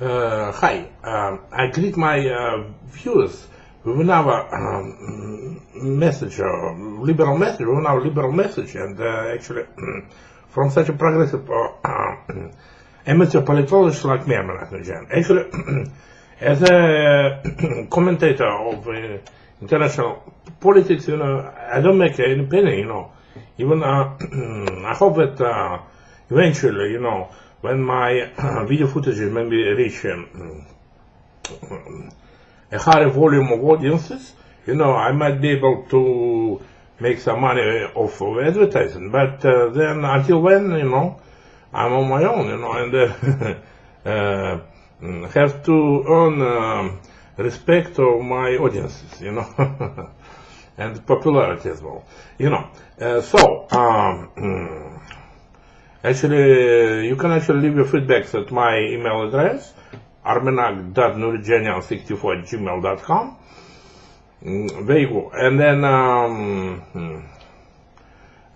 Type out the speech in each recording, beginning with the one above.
Hi, I greet my viewers with another message, liberal message, with another liberal message, and actually from such a progressive amateur politologist like me, actually, as a commentator of international politics, I don't make any opinion, even I hope that eventually, when my video footage maybe reach a higher volume of audiences, I might be able to make some money off of advertising. But then, until when, I'm on my own, and have to earn respect of my audiences, and popularity as well, Actually, you can leave your feedbacks at my email address, armenak.nurjanian64@gmail.com. There you go. And then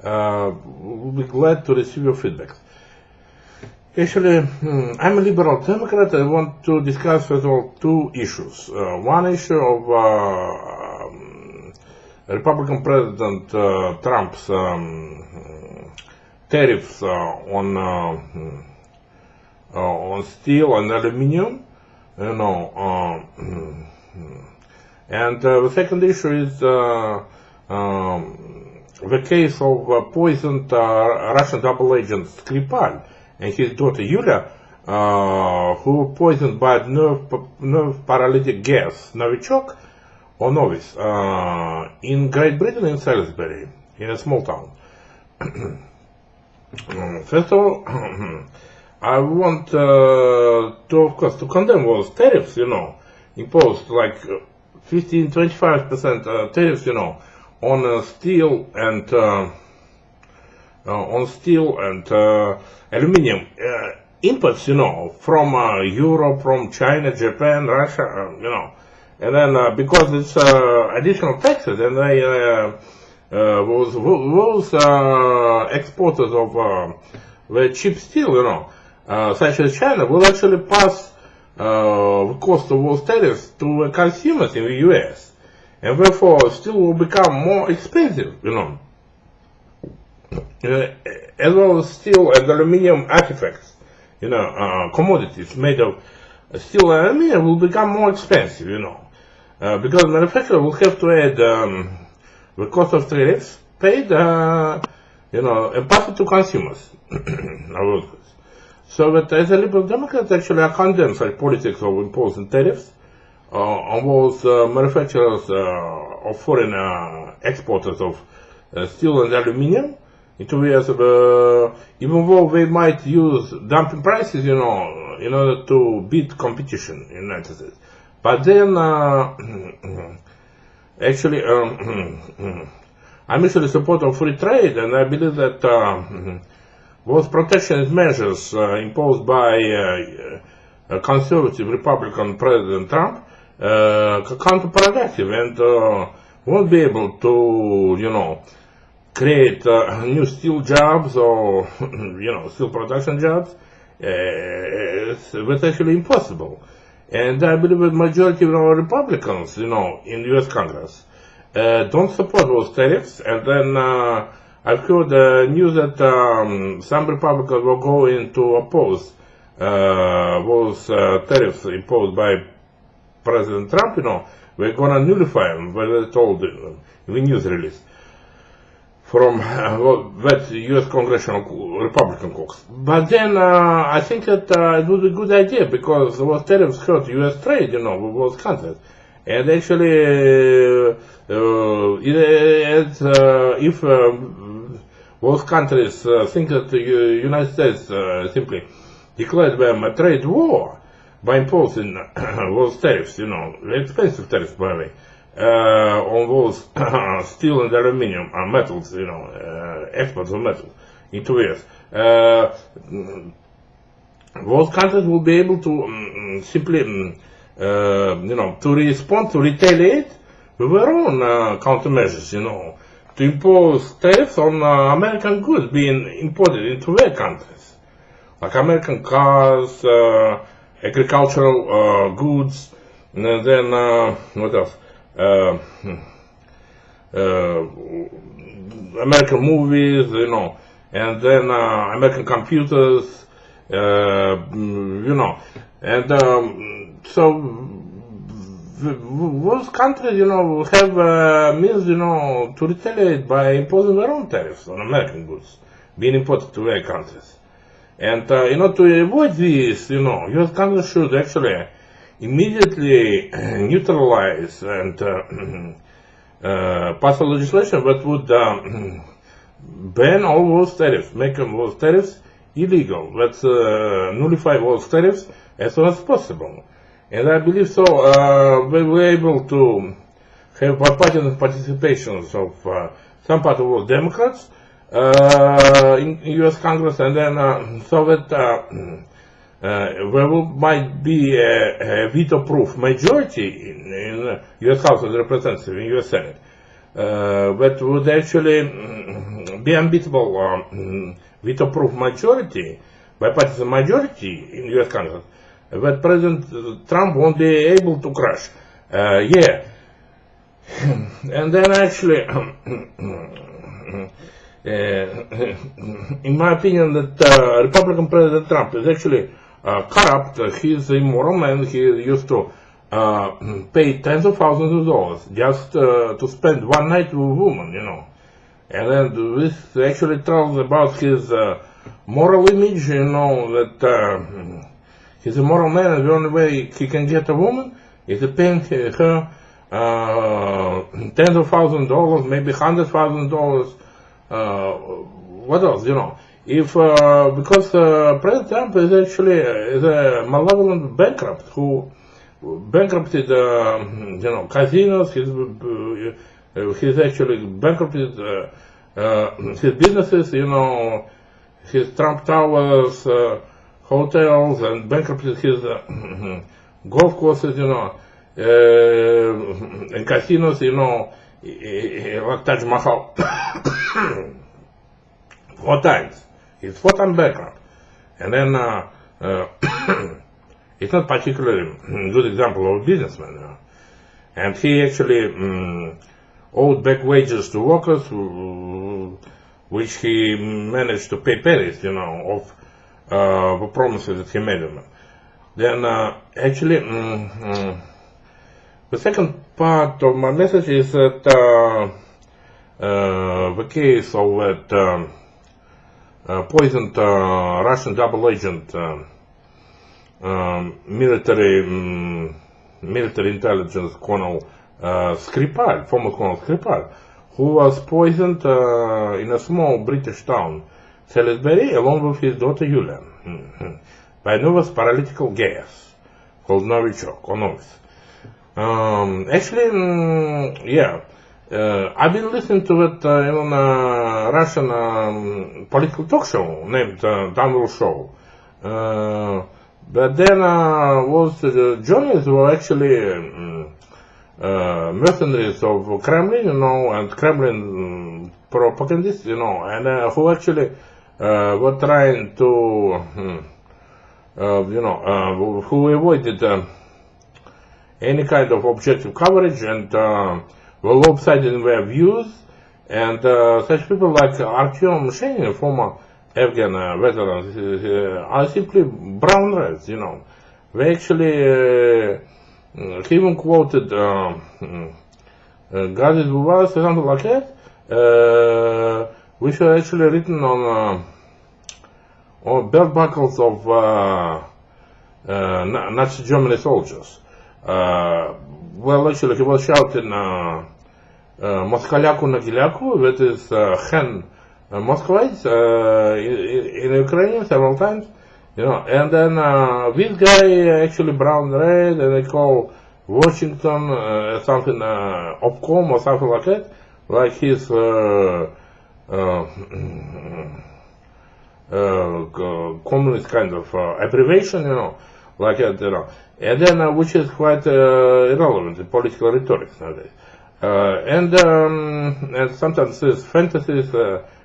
we'll be glad to receive your feedbacks. Actually, I'm a liberal Democrat. I want to discuss, first of all, two issues. One issue of Republican President Trump's tariffs on steel and aluminium, and the second issue is the case of poisoned Russian double agent Skripal and his daughter Yulia, who were poisoned by nerve paralytic gas Novichok or Novis in Great Britain, in Salisbury, in a small town. First of all, I want to, of course, to condemn those tariffs, imposed like 15-25% tariffs, on steel and aluminium imports, from Europe, from China, Japan, Russia, and then because it's additional taxes, and they those exporters of the cheap steel, such as China, will actually pass the cost of those tariffs to consumers in the US, and therefore steel will become more expensive, as well as steel and aluminium artifacts, commodities made of steel and aluminium will become more expensive, because manufacturers will have to add the cost of tariffs paid, and pass it to consumers. So that as a liberal Democrat, actually, I condemn such politics of imposing tariffs on those manufacturers of foreign exporters of steel and aluminium into the US, even though they might use dumping prices, in order to beat competition in the United States. But then, actually, I'm actually a supporter of free trade, and I believe that those protectionist measures imposed by conservative Republican President Trump counterproductive and won't be able to, create new steel jobs or, steel production jobs. It's actually impossible. And I believe the majority of our Republicans, in the US Congress, don't support those tariffs. And then I've heard news that some Republicans were going to oppose those tariffs imposed by President Trump. We're going to nullify them, were they told in the news release from that US Congressional Republican caucus. But then I think that it would be a good idea, because those tariffs hurt US trade, with those countries. And actually, if those countries think that the United States simply declared them a trade war by imposing those tariffs, expensive tariffs, by the way, on those steel and aluminium and metals, exports of metals into US, those countries will be able to simply, to respond, to retaliate with their own countermeasures, to impose tariffs on American goods being imported into their countries, like American cars, agricultural goods, and then what else? American movies, and then American computers, and so those countries, have means, to retaliate by imposing their own tariffs on American goods being imported to their countries. And, to avoid this, U.S. Congress should actually immediately neutralize and pass a legislation that would ban all those tariffs, make those tariffs illegal. Let's nullify those tariffs as soon as possible. And I believe so we were able to have bipartisan participations of some part of the Democrats in U.S. Congress, and then so that there might be a veto-proof majority in U.S. House of Representatives, in U.S. Senate, that would actually be unbeatable veto-proof majority, bipartisan majority in U.S. Congress, that President Trump won't be able to crush. And then actually, in my opinion, that Republican President Trump is actually corrupt. He's an immoral man. He used to pay tens of thousands of dollars just to spend one night with a woman, And then this actually tells about his moral image, that he's a moral man, and the only way he can get a woman is to pay her tens of thousands of dollars, maybe $100,000. What else, If because President Trump is actually a malevolent bankrupt who bankrupted, casinos. He's actually bankrupted his businesses, his Trump Towers, hotels, and bankrupted his golf courses, and casinos, like Taj Mahal. 4 times. He's 4 times bankrupt. And then it's not particularly good example of a businessman. And he actually owed back wages to workers, which he managed to pay pennies, of the promises that he made them. Then actually, the second part of my message is that the case of that poisoned Russian double agent military intelligence Colonel Skripal, former Colonel Skripal, who was poisoned in a small British town, Salisbury, along with his daughter Yulia, by nervous paralytical gas called Novichok or Novis. Actually, I've been listening to that Russian political talk show named Downwell Show. But then was the journalists were actually mercenaries of Kremlin, and Kremlin propagandists, and who actually were trying to, who avoided any kind of objective coverage and were lopsided in their views. And such people like Artyom Shenin, former Afghan veterans, are simply brown rats, They actually, he even quoted God is with us, or something like that, which were actually written on belt buckles of Nazi Germany soldiers. Well, actually, he was shouting Moskaliaku na Giliaku, that is hen Muscovites in Ukrainian several times, and then this guy actually brown red, and they call Washington something Obcom or something like that, like his communist kind of abbreviation, like that, and then which is quite irrelevant in political rhetoric nowadays. And sometimes these fantasies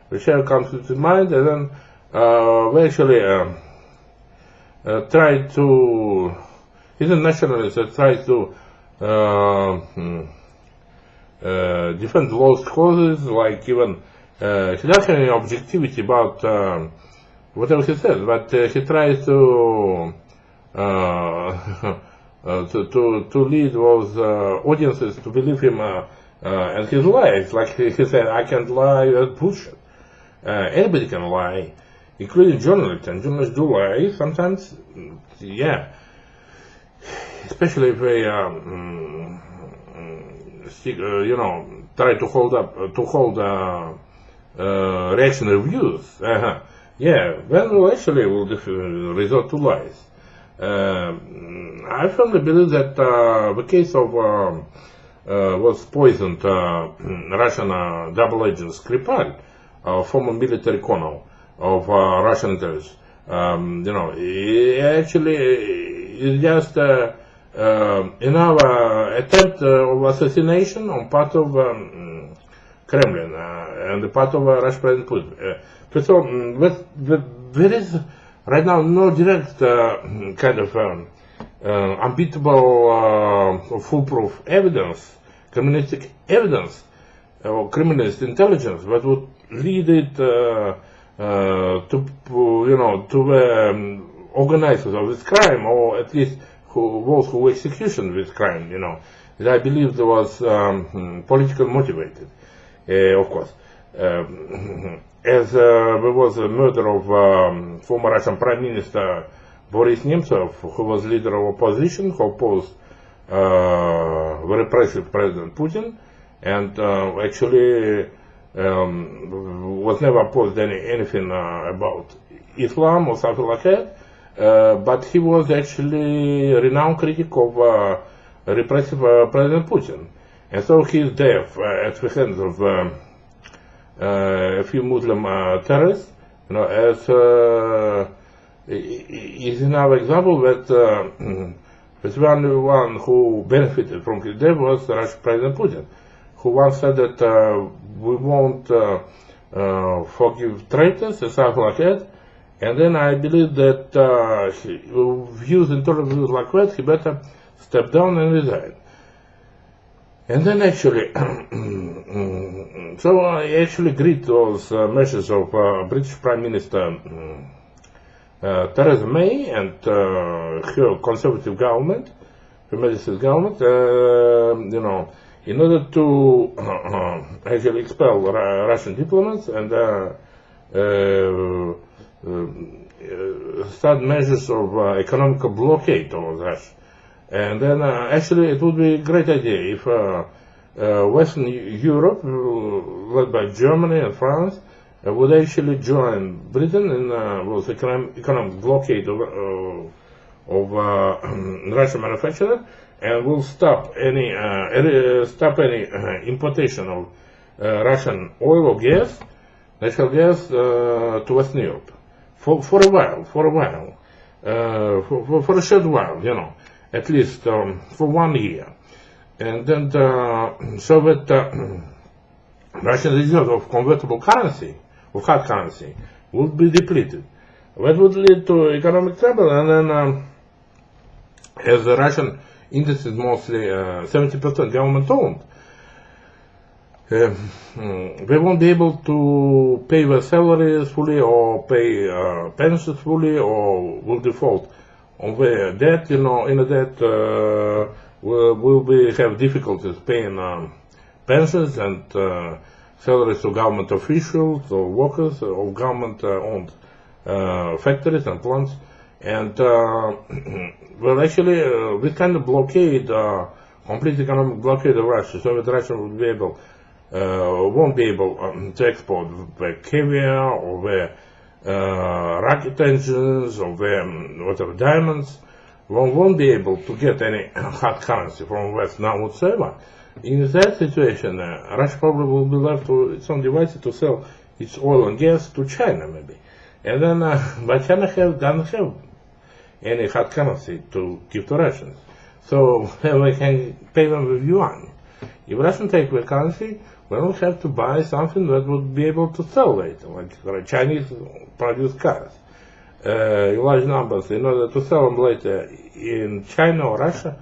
which comes to mind, and then we actually tried to, he's a nationalist that tries to defend lost causes, like even, he doesn't have any objectivity about whatever he says, but he tries to to lead those audiences to believe him and his lies. Like he said, I can't lie, that's bullshit. Anybody can lie, including journalists, and journalists do lie sometimes, yeah. Especially if they, try to hold reactionary views. Yeah, then actually will resort to lies. I firmly believe that the case of was poisoned Russian double agent Skripal, former military colonel of Russian intelligence. He actually is just another attempt of assassination on part of Kremlin and the part of Russian President Putin. So there is right now no direct kind of unbeatable foolproof evidence, criminalistic evidence, or criminalist intelligence that would lead it to organizers of this crime, or at least those who execution this crime. That I believe there was politically motivated, of course. As there was a murder of former Russian Prime Minister Boris Nemtsov, who was leader of opposition, who opposed the repressive President Putin, and actually was never opposed anything about Islam or something like that, but he was actually a renowned critic of repressive President Putin. And so his death at the hands of a few Muslim terrorists, is another example that the only one who benefited from his death was Russian President Putin, who once said that we won't forgive traitors and something like that. And then I believe that views, internal views like that, he better step down and resign. And then actually, so I actually greet those measures of British Prime Minister Theresa May and her Conservative government, her Medicine government, in order to actually expel Russian diplomats and start measures of economical blockade on Russia. And then actually it would be a great idea if Western Europe, led by Germany and France, would actually join Britain in was economic blockade of Russian manufacturers, and will stop any importation of Russian oil or gas, natural gas, to Western Europe for a while, for a short while, at least for 1 year, and then so that Russian reserve of convertible currency, of hard currency, would be depleted. That would lead to economic trouble, and then as the Russian industry is mostly 70% government owned, they won't be able to pay their salaries fully or pay pensions fully, or will default on their debt. In a debt will have difficulties paying pensions and salaries to government officials or workers of government-owned factories and plants. And well, actually, this kind of blockade, complete economic blockade of Russia, so that Russia won't be able to export their caviar or their rocket engines or their whatever diamonds, won't be able to get any hard currency from West now whatsoever. In that situation, Russia probably will be left to its own devices to sell its oil and gas to China, maybe. And then, but China doesn't have any hard currency to give to Russians. So we can pay them with yuan. If Russians take the currency, we don't have to buy something that would be able to sell later, like Chinese produced cars. in large numbers in order to sell them later in China or Russia,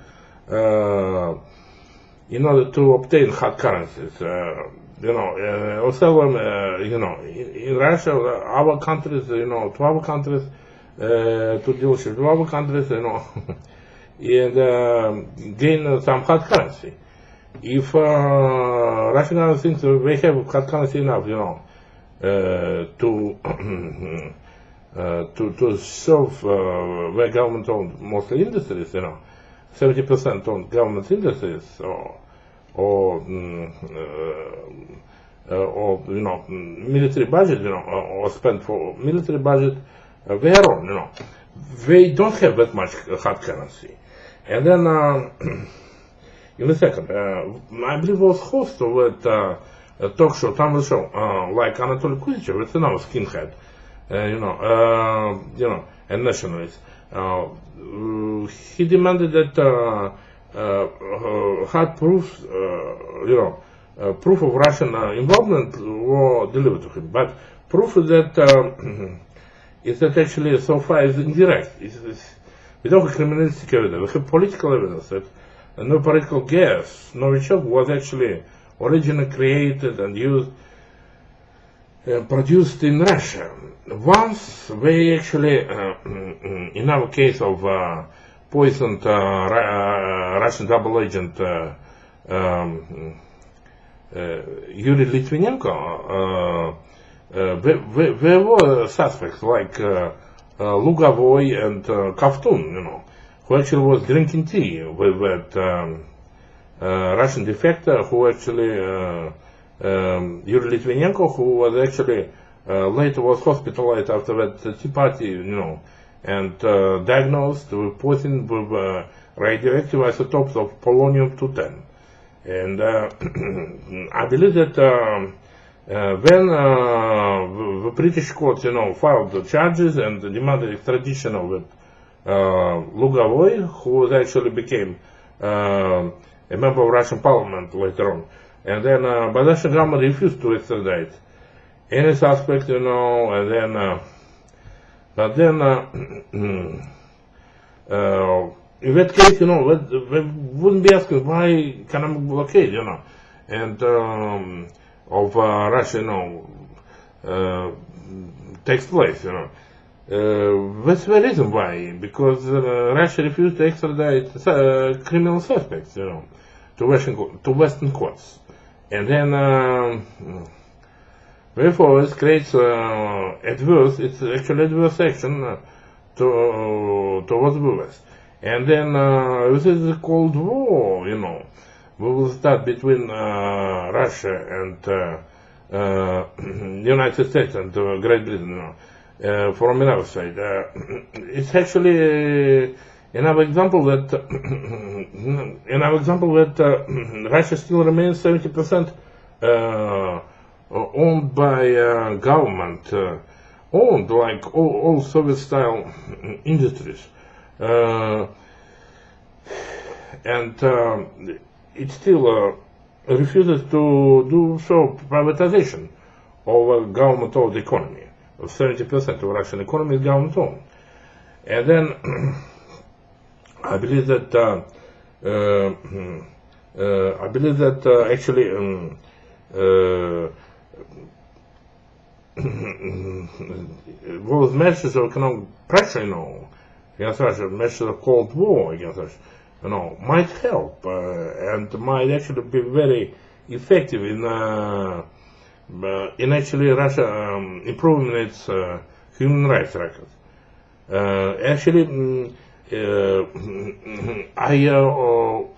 in order to obtain hard currencies. Or sell them, in Russia, our countries, to our countries, to dealership to our countries, and gain some hard currency. If Russian government thinks they have hard currency enough, to serve where government owned mostly industries, 70% owned government industries, or military budget, or spent for military budget, their own, they don't have that much hard currency. And then, in a second, I believe was host of that talk show, Tamil show, like Anatoly Kuzchev, it's another skinhead, and nationalist. He demanded that hard proofs, proof of Russian involvement were delivered to him, but proof that is that actually so far is indirect. We don't have criminalistic evidence, we have political evidence that no political gas, Novichok, was actually originally created and used, produced in Russia. Once they actually, in our case of poisoned Russian double agent Yuri Litvinenko, there were suspects like Lugavoy and Kovtun, who actually was drinking tea with that Russian defector, who actually, Yuri Litvinenko, who was actually later was hospitalized after that tea party, and diagnosed with poison with radioactive isotopes of polonium-210. And I believe that when the British court, filed the charges and demanded extradition of Lugavoy, who actually became a member of Russian parliament later on. And then, but Russian government refused to extradite any suspect, and then, but then, in that case, they wouldn't be asking why economic blockade, and of Russia, takes place, That's the reason why, because Russia refused to extradite criminal suspects, to Western courts, and then therefore it creates it's actually adverse action towards the West. And then this is the Cold War, we will start between Russia and United States and Great Britain, from another side. It's actually another example that Russia still remains 70% owned by government, owned like all Soviet-style industries. And it still refuses to do so privatization of government-owned economy. 70% of Russian economy is government-owned. And then I believe that actually those measures of economic pressure, against Russia, measures of Cold War against Russia, might help and might actually be very effective in actually Russia improving its human rights record. Actually, I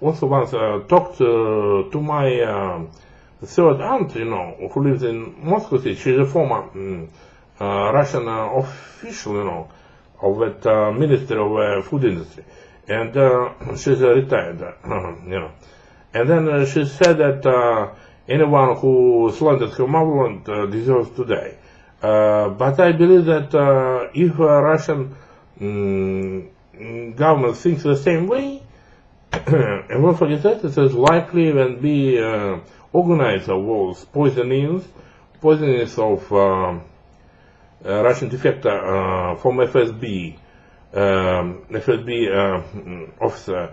also once talked to my third aunt, who lives in Moscow City. She's a former Russian official, of that Ministry of Food Industry, and she's retired, And then she said that anyone who slandered her motherland deserves to die. But I believe that if Russian government thinks the same way, and don't forget that it is likely when be organizer of those poisonings of Russian defector from FSB, officer,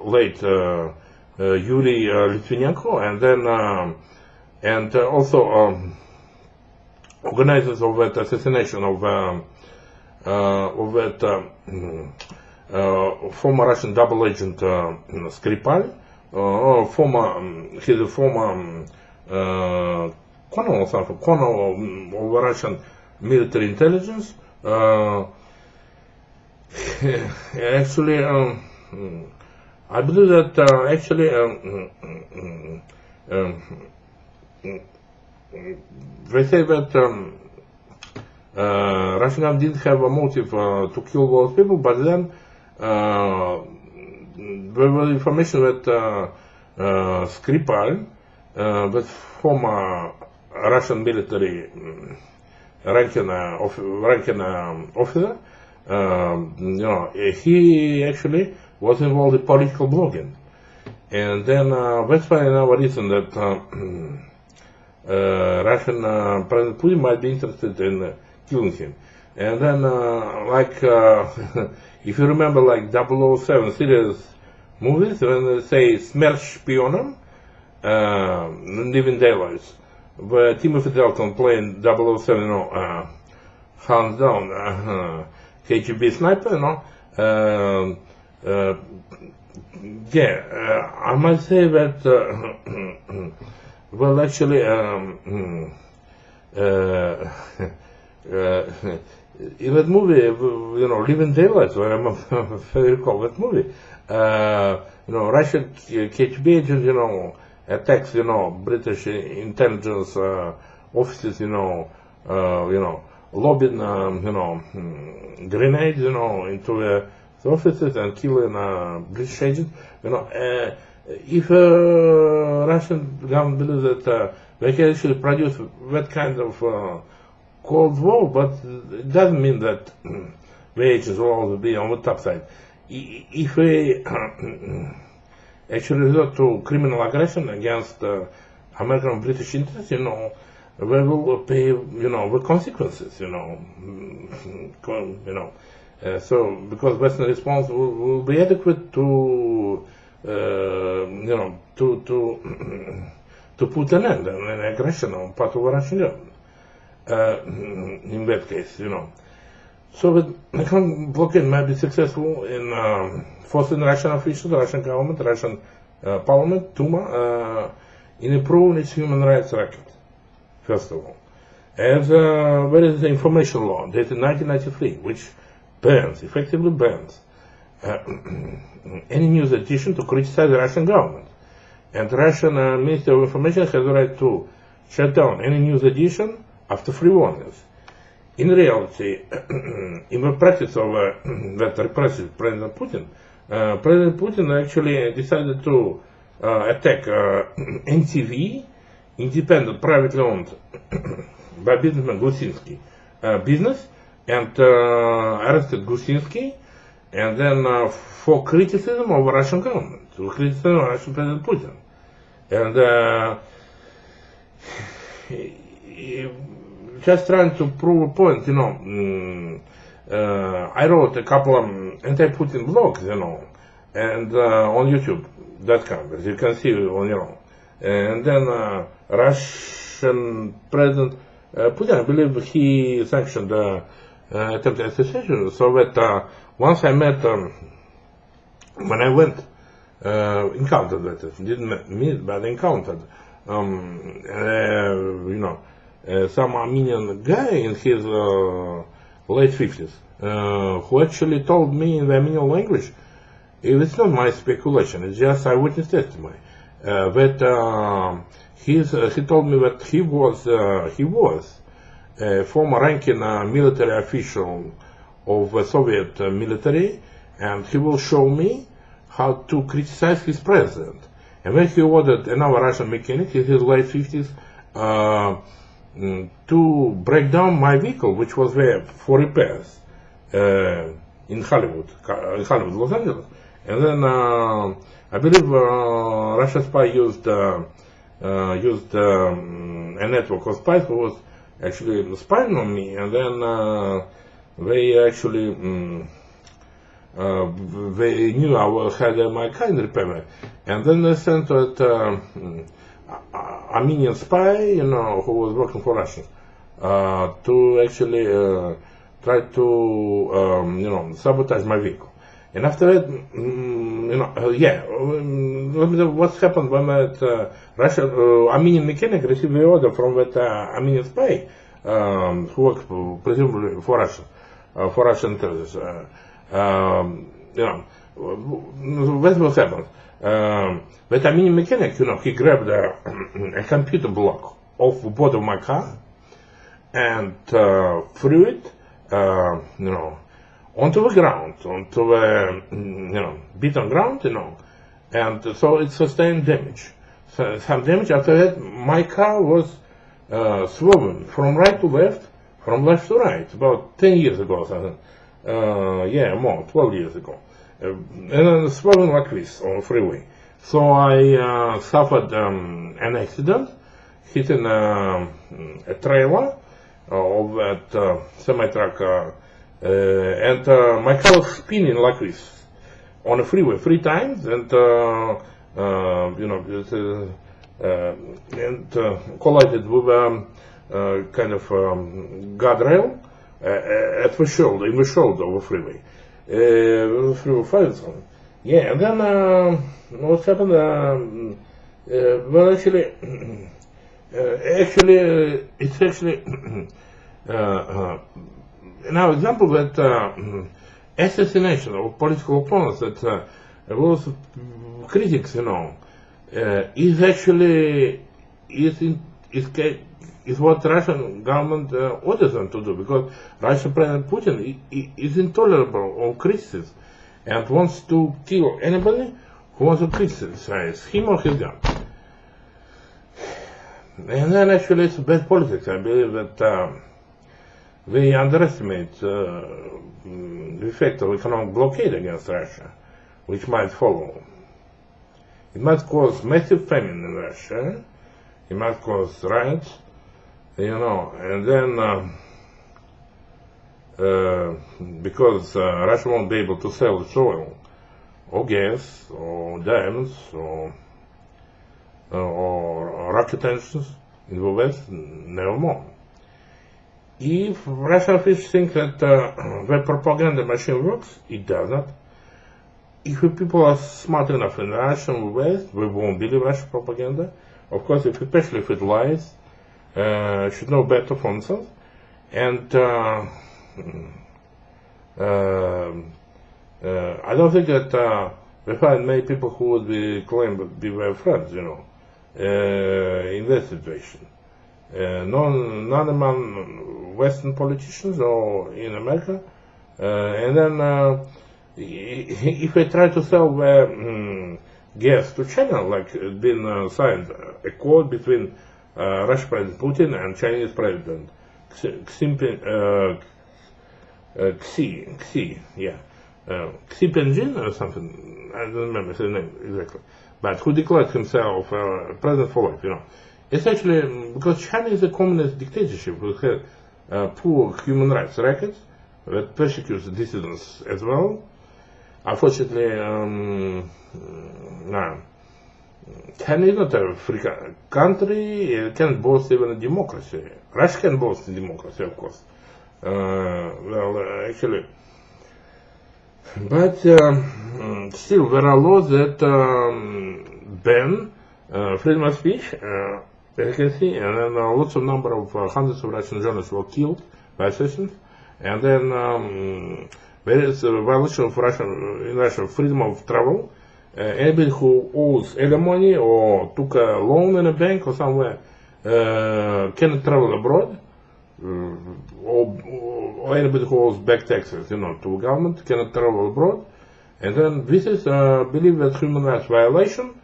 late Yuri Litvinenko, and also organizers of that assassination of that former Russian double agent Skripal, he's a former colonel or something, colonel of Russian military intelligence. Actually, I believe that they say that Russian government didn't have a motive to kill those people, but then there was information that Skripal, that former Russian military ranking officer, he actually was involved in political blogging, and then that's why another reason that Russian President Putin might be interested in killing him. And then, if you remember, like 007 series movies, when they say "Смерть шпионам," Living Daylights, where Timothy Dalton playing 007, hands down, KGB sniper, I might say that, well, actually, in that movie, Living Daylights, where if I recall that movie, Russian KGB agent, attacks, British intelligence offices, lobbing, grenades, into the offices and killing British agents. If Russian government believes that they can actually produce that kind of Cold War, but it doesn't mean that the agents will always be on the top side. If they actually resort to criminal aggression against American and British interests, they will pay, the consequences, so because Western response will be adequate to, to put an end to an aggression on part of the Russian government. In that case, So the economic blockade might be successful in forcing Russian officials, Russian government, Russian parliament, Duma, in improving its human rights record, first of all. As there is the information law dated 1993, which effectively bans any news edition to criticize the Russian government. And the Russian Ministry of Information has the right to shut down any news edition after 3 warnings. In reality, in the practice of that repressive President Putin actually decided to attack NTV, independent, privately owned by businessman Gusinsky business, and arrested Gusinsky, and then for criticism of the Russian government, to criticism of Russian President Putin. And just trying to prove a point, I wrote a couple of anti-Putin blogs, and on YouTube.com, as you can see, and then Russian President Putin, I believe he sanctioned attempted assassination, so that once I met, when I went, encountered that, didn't meet, but encountered, some Armenian guy in his late 50s, who actually told me in the Armenian language, it's not my speculation, it's just eyewitness testimony, that he told me that he was a former ranking military official of the Soviet military, and he will show me how to criticize his president. And then he ordered another Russian mechanic in his late 50s to break down my vehicle, which was there for repairs in Hollywood, Los Angeles. And then I believe Russian spy used a network of spies who was actually spying on me, and then they actually they knew I had my car in repair, and then they sent that Armenian spy, who was working for Russia, to actually try to sabotage my vehicle. And after that, what happened when that Armenian mechanic received the order from that Armenian spy, who worked presumably for Russia, for Russian intelligence. That's what happened. That Armenian mechanic, he grabbed a computer block off the bottom of my car and threw it, onto the ground, onto the beaten ground, and so it sustained damage. So, some damage. After that, my car was swerving from right to left, from left to right, about 10 years ago or something. More, 12 years ago. And then swerving like this on the freeway. So I suffered an accident, hitting a trailer of that semi-truck, and my car was spinning like this on the freeway 3 times, and collided with kind of guardrail at the shoulder, in the shoulder of the freeway. Through 5 something. Yeah, and then what happened? Well, actually, it's actually now example that assassination of political opponents that was critics, is actually is what Russian government orders them to do, because Russian President Putin is intolerable of criticism and wants to kill anybody who wants to criticize him or his gun. And then actually it's bad politics. I believe that they underestimate the effect of economic blockade against Russia, which might follow. It might cause massive famine in Russia, it might cause riots, and then because Russia won't be able to sell its oil, or gas, or diamonds, or rocket engines in the West, nevermore. If Russian officials think that the propaganda machine works, it does not. If the people are smart enough in Russia and the West, they won't believe Russian propaganda. Of course, especially if it lies, should know better for themselves. And I don't think that we find many people who would be claimed to be their friends, in that situation. None among Western politicians or in America. And then if they try to sell their gas to China, like it's been signed a accord between Russian President Putin and Chinese President Xi Jinping or something, I don't remember his name exactly, but who declared himself president for life, It's actually because China is a communist dictatorship who has poor human rights records that persecutes dissidents as well. Unfortunately, China is not a free country, it can't boast even a democracy. Russia can boast a democracy, of course. Actually, but still there are laws that ban freedom of speech, as you can see, and then lots of number of hundreds of Russian journalists were killed by assassins, and then there is a violation of in Russia freedom of travel. Anybody who owes alimony or took a loan in a bank or somewhere cannot travel abroad, or anybody who owes back taxes, to the government cannot travel abroad. And then this is believed as human rights violation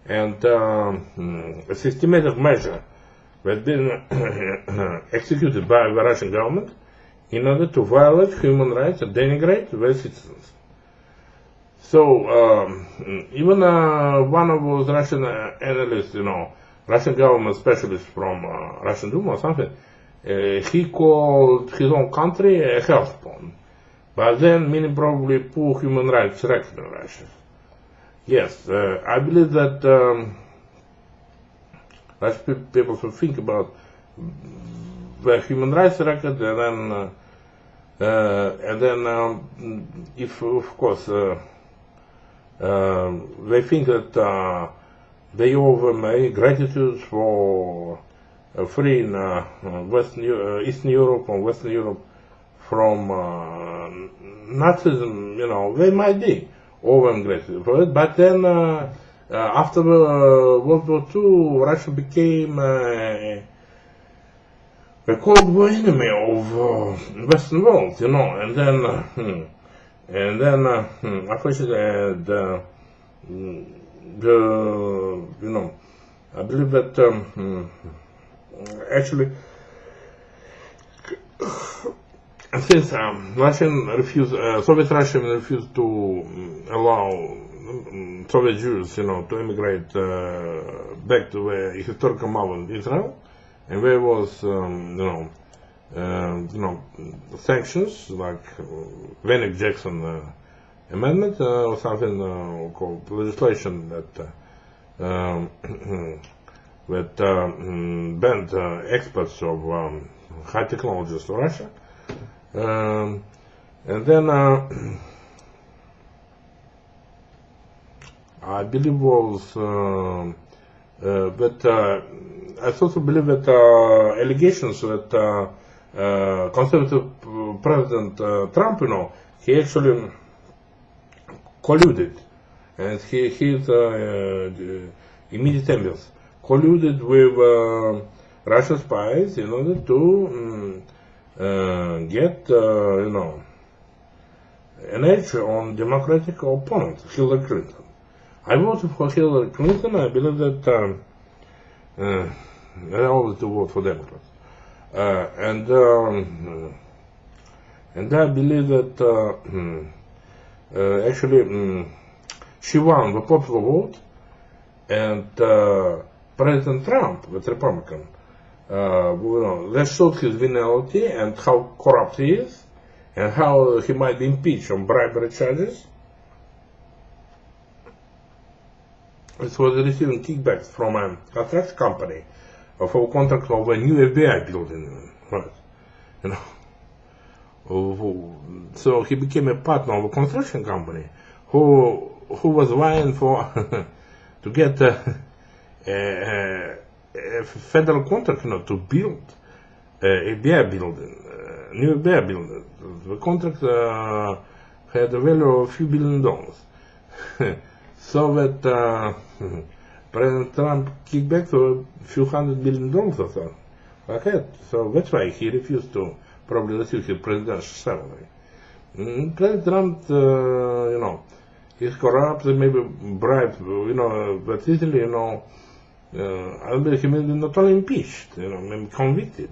and a systematic measure that has been executed by the Russian government in order to violate human rights and denigrate their citizens. So even one of those Russian analysts, Russian government specialists from Russian Duma or something, he called his own country a hellspawn. But then, meaning probably poor human rights record in Russia. Yes, I believe that Russian people should think about the human rights record, and then if of course they think that they owe them a gratitude for freeing Eastern Europe and Western Europe from Nazism, they might be owe them gratitude for it. But then after World War II, Russia became a Cold War enemy of Western world, and then unfortunately I believe that actually since Soviet Russia refused to allow Soviet Jews, to immigrate back to their historical motherland Israel, and there was, sanctions like Vanek-Jackson amendment or something called legislation that banned exports of high technologies to Russia, and then I believe was that I also believe that allegations that conservative President Trump, he actually colluded, and his immediate enemies colluded with Russian spies in order to get, an edge on Democratic opponent, Hillary Clinton. I voted for Hillary Clinton. I believe that I always do vote for Democrats, and I believe that actually she won the popular vote, and President Trump, the Republican, that showed his venality and how corrupt he is, and how he might be impeached on bribery charges. It was receiving kickbacks from a construction company for a contract of a new FBI building, right? So he became a partner of a construction company who was vying for to get a federal contract, to build a FBI building, new FBI building. The contract had a value of a few $1 billion. So that President Trump kicked back to a few $100 million or so ahead. So that's why he refused to probably receive his presidential salary. President Trump, he's corrupt, maybe bribed, but easily, I believe he may be not only impeached, maybe convicted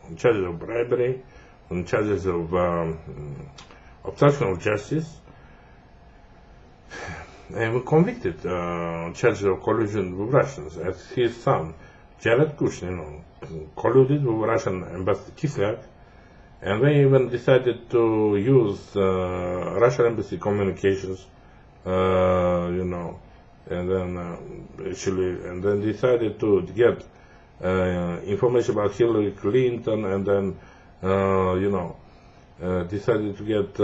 on charges of bribery, on charges of obstruction of justice, and convicted on charges of collusion with Russians, as his son, Jared Kushner, colluded with Russian Ambassador Kislyak, and they even decided to use Russian embassy communications, and then decided to get information about Hillary Clinton, and then decided to get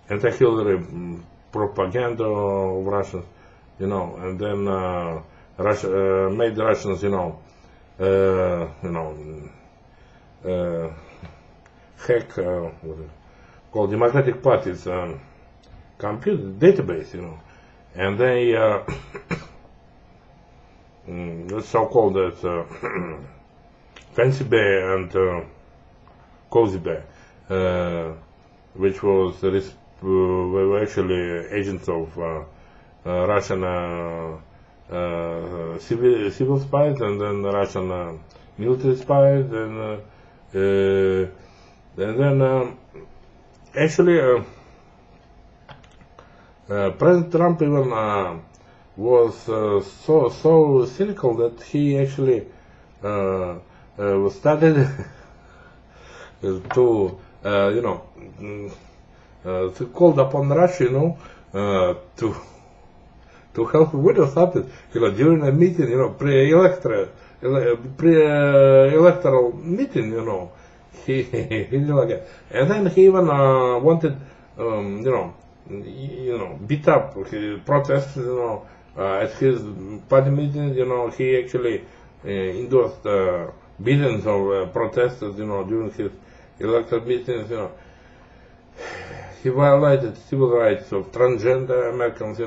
anti-Hillary propaganda of Russians, and then Russia made the Russians, hack called Democratic Party's computer database, and they the so-called Fancy Bear and Cozy Bear, which was were actually agents of Russian civil spies, and then Russian military spies, and then actually President Trump even was so cynical that he actually was started to, to called upon Russia, to help with or something, during a meeting, pre-electoral meeting, he did like that. And then he even wanted, beat up protests, at his party meetings, he actually endorsed billions of protesters, during his electoral meetings, He violated civil rights of transgender Americans,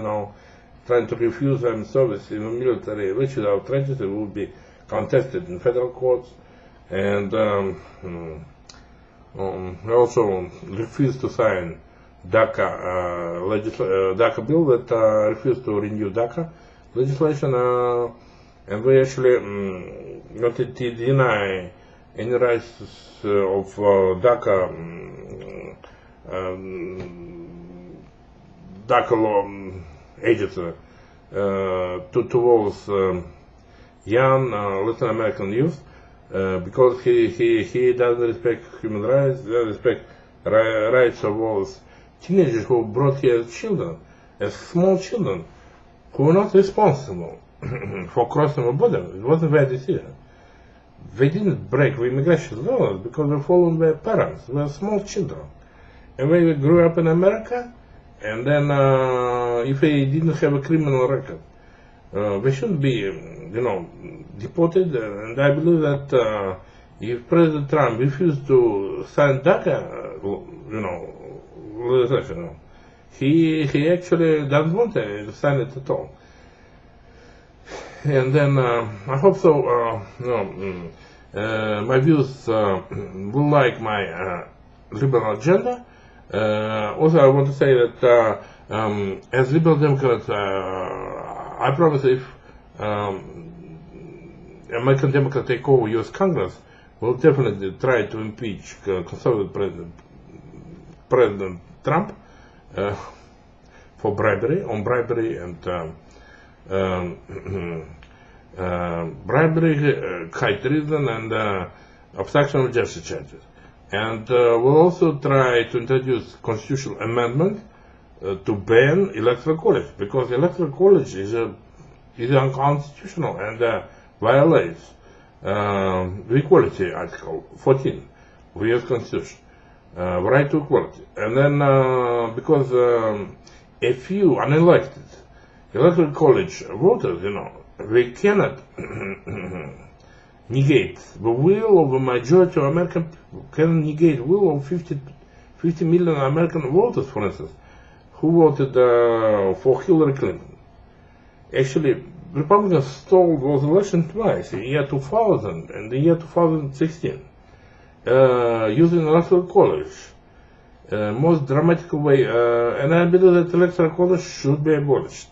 trying to refuse them service in the military, which is outrageous. It would be contested in federal courts. And he also refused to sign DACA DACA bill that refused to renew DACA legislation, and we actually wanted to deny any rights of DACA DACA law agents towards young Latin American youth, because he doesn't respect human rights, doesn't respect rights of all teenagers who brought here children, as small children, who were not responsible for crossing the border. It wasn't their decision. They didn't break the immigration laws because they followed their parents. They were small children. And they grew up in America, and then if they didn't have a criminal record, they shouldn't be, deported. And I believe that if President Trump refused to sign DACA, legislation, he actually doesn't want to sign it at all. And then I hope so. My views will like my liberal agenda. Also, I want to say that as Liberal Democrat, I promise if American Democrats take over U.S. Congress, we'll definitely try to impeach conservative President Trump for bribery, high treason, and obstruction of justice charges. And we'll also try to introduce constitutional amendment to ban electoral college, because electoral college is unconstitutional and violates the Equality Article 14 of the U.S. Constitution, right to equality. And then because a few unelected electoral college voters, they cannot negate the will of a majority of American people, can negate the will of 50 million American voters, for instance, who voted for Hillary Clinton. Actually, Republicans stole those elections twice, in the year 2000 and the year 2016, using electoral college, most dramatic way, and I believe that electoral college should be abolished.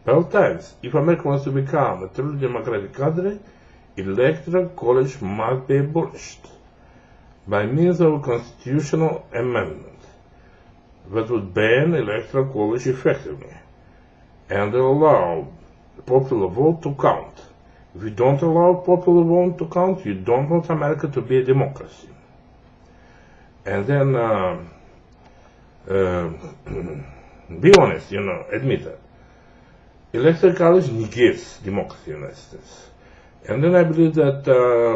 Both times, if America wants to become a truly democratic country, electoral college must be abolished by means of a constitutional amendment that would ban electoral college effectively and allow popular vote to count. If you don't allow popular vote to count, you don't want America to be a democracy. And then be honest, admit it. Electoral college negates democracy in the United States. And then I believe that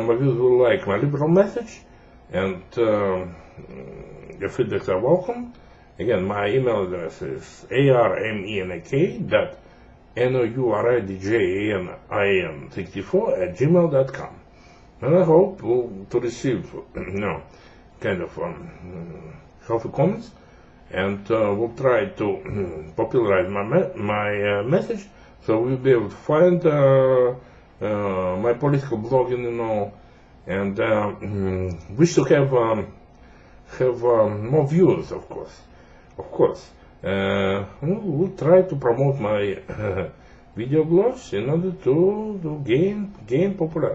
my viewers will like my liberal message, and your feedbacks are welcome. Again, my email address is armenakin64@gmail.com, and I hope to receive kind of healthy comments, and we'll try to popularize my message, so we'll be able to find my political blogging, and wish to have more viewers, of course. We'll try to promote my video blogs in order to gain popularity.